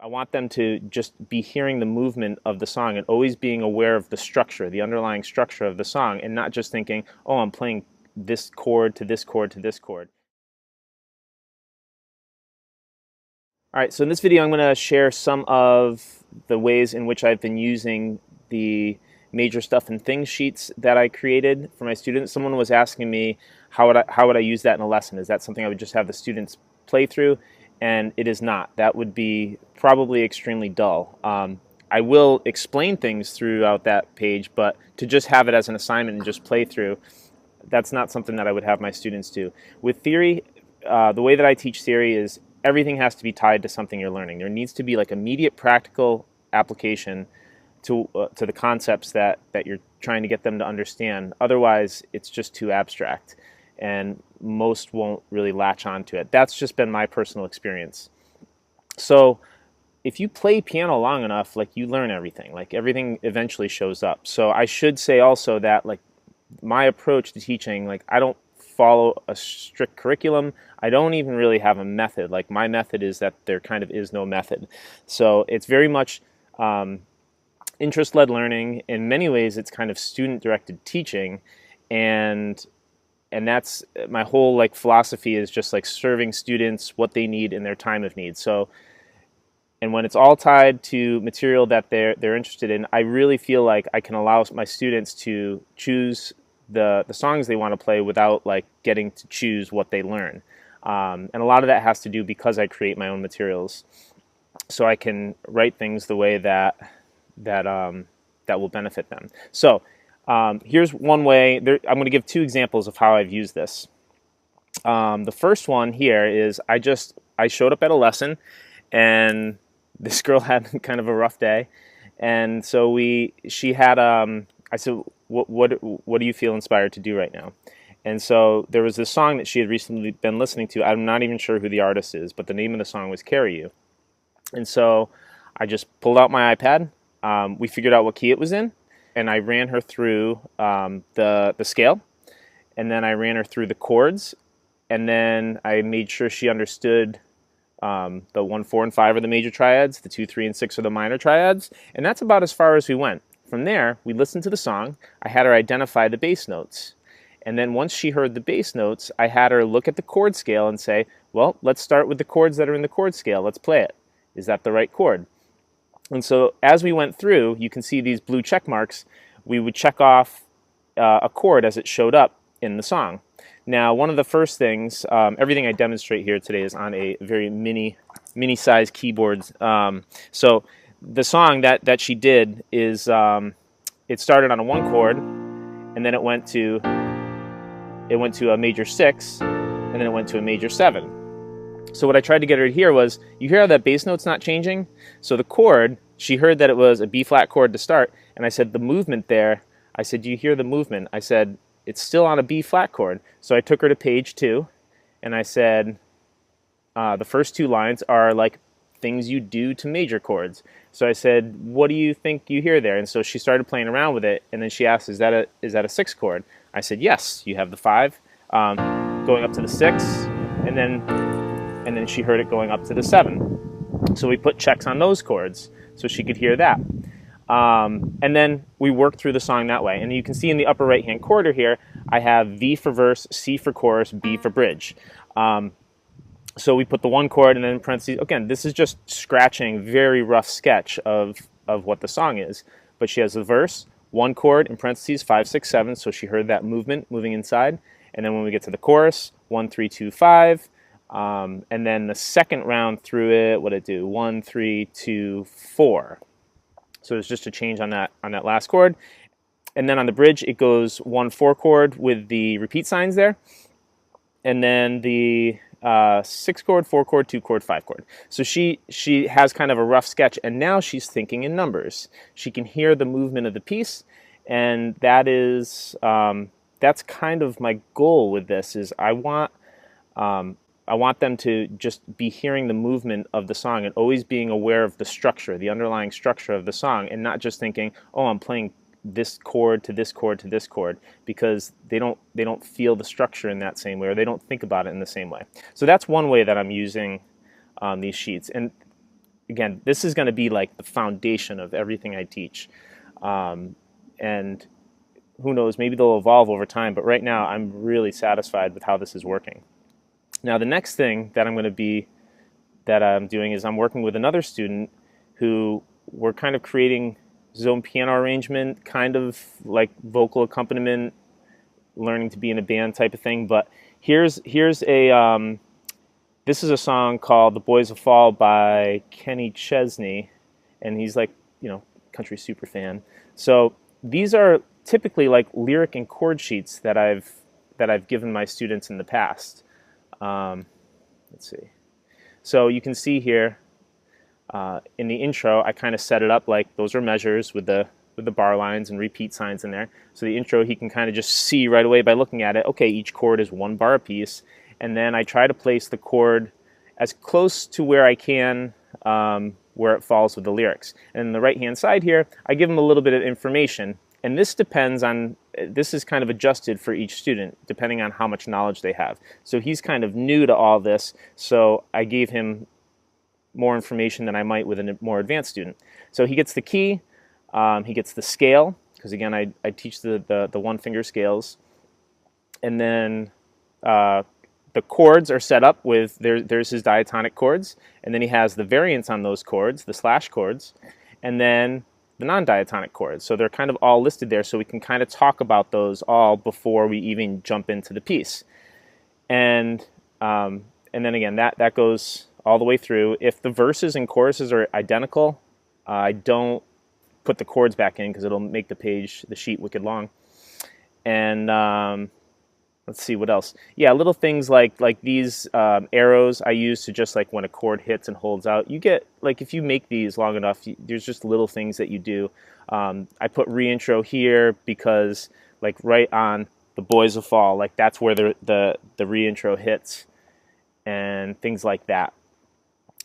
I want them to just be hearing the movement of the song and always being aware of the structure, the underlying structure of the song, and not just thinking, oh, I'm playing this chord to this chord to this chord. All right, so in this video, I'm going to share some of the ways in which I've been using the major stuff and things sheets that I created for my students. Someone was asking me how would I use that in a lesson? Is that something I would just have the students play through? And it is not. That would be probably extremely dull. I will explain things throughout that page, but to just have it as an assignment and just play through, that's not something that I would have my students do. With theory, the way that I teach theory is everything has to be tied to something you're learning. There needs to be like immediate practical application to the concepts that you're trying to get them to understand. Otherwise, it's just too abstract, and most won't really latch onto it. That's just been my personal experience. So if you play piano long enough, like, you learn everything. Like, everything eventually shows up. So I should say also that, like, my approach to teaching, like, I don't follow a strict curriculum. I don't even really have a method. Like, my method is that there kind of is no method. So it's very much interest-led learning. In many ways, it's kind of student-directed teaching, and that's my whole, like, philosophy is just like serving students what they need in their time of need. So, and when it's all tied to material that they're interested in, I really feel like I can allow my students to choose the songs they want to play without, like, getting to choose what they learn. And a lot of that has to do because I create my own materials, so I can write things the way that will benefit them. So here's one way. I'm going to give two examples of how I've used this. The first one here is I showed up at a lesson, and this girl had kind of a rough day, and so she had I said, what do you feel inspired to do right now? And so there was this song that she had recently been listening to. I'm not even sure who the artist is, but the name of the song was Carry You. And so I just pulled out my iPad. We figured out what key it was in, and I ran her through the scale, and then I ran her through the chords, and then I made sure she understood the 1, 4, and 5 are the major triads, the 2, 3, and 6 are the minor triads, and that's about as far as we went. From there, we listened to the song. I had her identify the bass notes. And then once she heard the bass notes, I had her look at the chord scale and say, well, let's start with the chords that are in the chord scale. Let's play it. Is that the right chord? And so as we went through, you can see these blue check marks. We would check off a chord as it showed up in the song. Now, one of the first things, everything I demonstrate here today is on a very mini-size keyboard. So the song that she did is, it started on a 1 chord, and then it went to a major 6, and then it went to a major 7. So what I tried to get her to hear was, you hear how that bass note's not changing? So the chord, she heard that it was a B flat chord to start, and I said, the movement there, I said, do you hear the movement? I said, it's still on a B flat chord. So I took her to page 2, and I said, the first 2 lines are like things you do to major chords. So I said, what do you think you hear there? And so she started playing around with it, and then she asked, is that a 6 chord? I said, yes, you have the 5 going up to the 6, and then she heard it going up to the 7. So we put checks on those chords so she could hear that. And then we worked through the song that way. And you can see in the upper right-hand corner here, I have V for verse, C for chorus, B for bridge. So we put the 1 chord and then in parentheses. Again, this is just scratching, very rough sketch of what the song is. But she has the verse, 1 chord in parentheses, 5, 6, 7. So she heard that moving inside. And then when we get to the chorus, 1, 3, 2, 5. And then the second round through it, what did it do? 1, 3, 2, 4. So there's just a change on that last chord. And then on the bridge, it goes 1, 4 chord with the repeat signs there. And then the 6 chord, 4 chord, 2 chord, 5 chord. So she has kind of a rough sketch, and now she's thinking in numbers. She can hear the movement of the piece, and that is that's kind of my goal with this. Is I want them to just be hearing the movement of the song and always being aware of the structure, the underlying structure of the song, and not just thinking, oh, I'm playing this chord to this chord to this chord, because they don't feel the structure in that same way, or they don't think about it in the same way. So that's one way that I'm using these sheets. And again, this is going to be like the foundation of everything I teach. And who knows, maybe they'll evolve over time, but right now I'm really satisfied with how this is working. Now, the next thing that I'm doing is I'm working with another student who we're kind of creating zone piano arrangement, kind of like vocal accompaniment, learning to be in a band type of thing. But here's a this is a song called "The Boys Will Fall" by Kenny Chesney, and he's like, country super fan. So these are typically like lyric and chord sheets that I've given my students in the past. Let's see. So you can see here in the intro, I kind of set it up like those are measures with the bar lines and repeat signs in there. So the intro, he can kind of just see right away by looking at it, okay, each chord is 1 bar apiece. And then I try to place the chord as close to where I can where it falls with the lyrics. And on the right-hand side here, I give them a little bit of information. And this is kind of adjusted for each student, depending on how much knowledge they have. So he's kind of new to all this, so I gave him more information than I might with a more advanced student. So he gets the key, he gets the scale, because again, I teach the one-finger scales. And then the chords are set up with, there's his diatonic chords, and then he has the variants on those chords, the slash chords, and then the non-diatonic chords. So they're kind of all listed there, so we can kind of talk about those all before we even jump into the piece. And then again, that goes all the way through. If the verses and choruses are identical, I don't put the chords back in because it'll make the sheet wicked long. And let's see what else. Yeah, little things like these arrows I use to just like when a chord hits and holds out. You get, like, if you make these long enough, there's just little things that you do. I put reintro here because like right on "The Boys Will Fall," like that's where the reintro hits and things like that.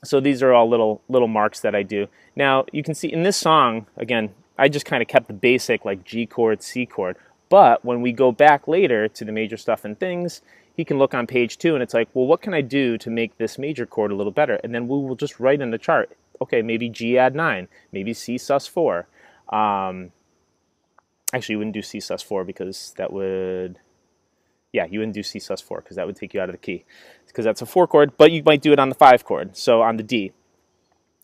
So these are all little marks that I do. Now you can see in this song, again, I just kind of kept the basic like G chord, C chord. But when we go back later to the major stuff and things, he can look on page 2 and it's like, well, what can I do to make this major chord a little better? And then we will just write in the chart, okay, maybe G add 9, maybe C sus4. Actually, you wouldn't do C sus4 because that would, yeah, you wouldn't do C sus4 because that would take you out of the key because that's a 4 chord, but you might do it on the 5 chord, so on the D.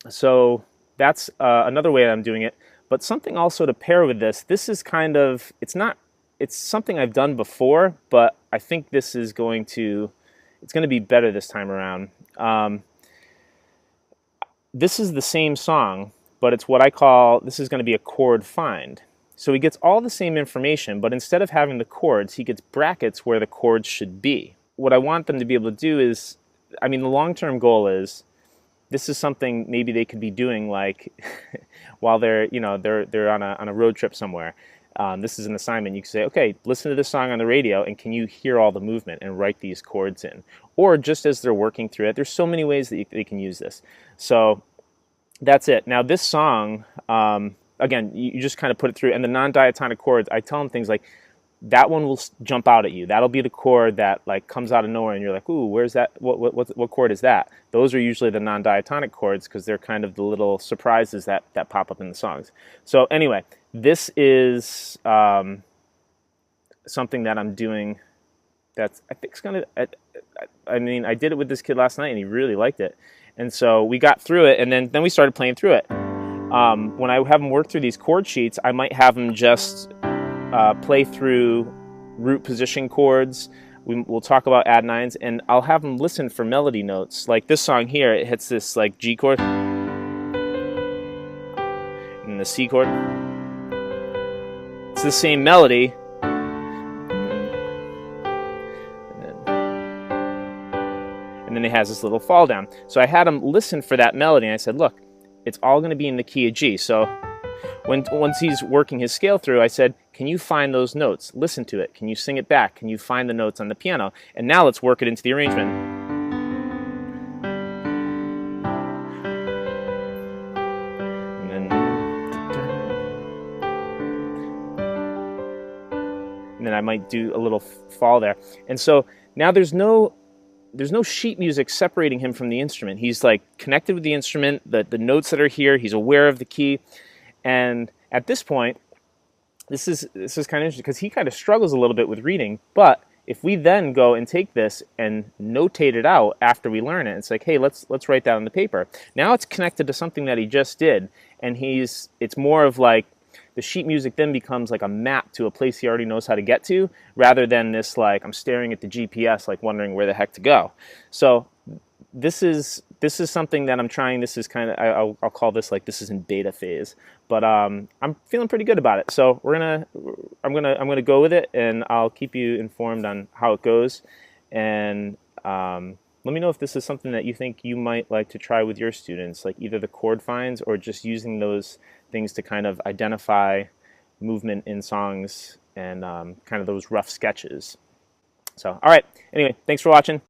So that's another way that I'm doing it. But something also to pair with this is kind of, it's something I've done before, but I think this is it's going to be better this time around. This is the same song, but it's what I call, this is going to be a chord find. So he gets all the same information, but instead of having the chords, he gets brackets where the chords should be. What I want them to be able to do is, I mean, the long-term goal is, this is something maybe they could be doing like while they're on a road trip somewhere. This is an assignment. You can say, okay, listen to this song on the radio, and can you hear all the movement and write these chords in? Or just as they're working through it, there's so many ways that they can use this. So that's it. Now this song, again, you just kind of put it through, and the non-diatonic chords, I tell them things like, that one will jump out at you. That'll be the chord that like comes out of nowhere, and you're like, ooh, where's that? What chord is that? Those are usually the non-diatonic chords because they're kind of the little surprises that pop up in the songs. So anyway, this is something that I'm doing that's, I think, it's gonna. I mean, I did it with this kid last night, and he really liked it. And so we got through it, and then we started playing through it. When I have him work through these chord sheets, I might have him just play through root position chords. We'll talk about add 9s, and I'll have them listen for melody notes. Like this song here, it hits this like G chord and the C chord. It's the same melody. And then it has this little fall down. So I had him listen for that melody, and I said, look, it's all going to be in the key of G. So once he's working his scale through, I said, can you find those notes? Listen to it. Can you sing it back? Can you find the notes on the piano? And now let's work it into the arrangement. And then I might do a little fall there. And so now there's no there's no sheet music separating him from the instrument. He's like connected with the instrument, the notes that are here, he's aware of the key. And at this point, this is kind of interesting because he kind of struggles a little bit with reading. But if we then go and take this and notate it out after we learn it, it's like, hey, let's write that on the paper. Now it's connected to something that he just did, and it's more of like the sheet music then becomes like a map to a place he already knows how to get to, rather than this like I'm staring at the GPS like wondering where the heck to go. So this is something that I'm trying. This is kind of, I'll call this like, this is in beta phase, but I'm feeling pretty good about it. So I'm gonna go with it, and I'll keep you informed on how it goes. And let me know if this is something that you think you might like to try with your students, like either the chord finds or just using those things to kind of identify movement in songs and kind of those rough sketches. So, all right. Anyway, thanks for watching.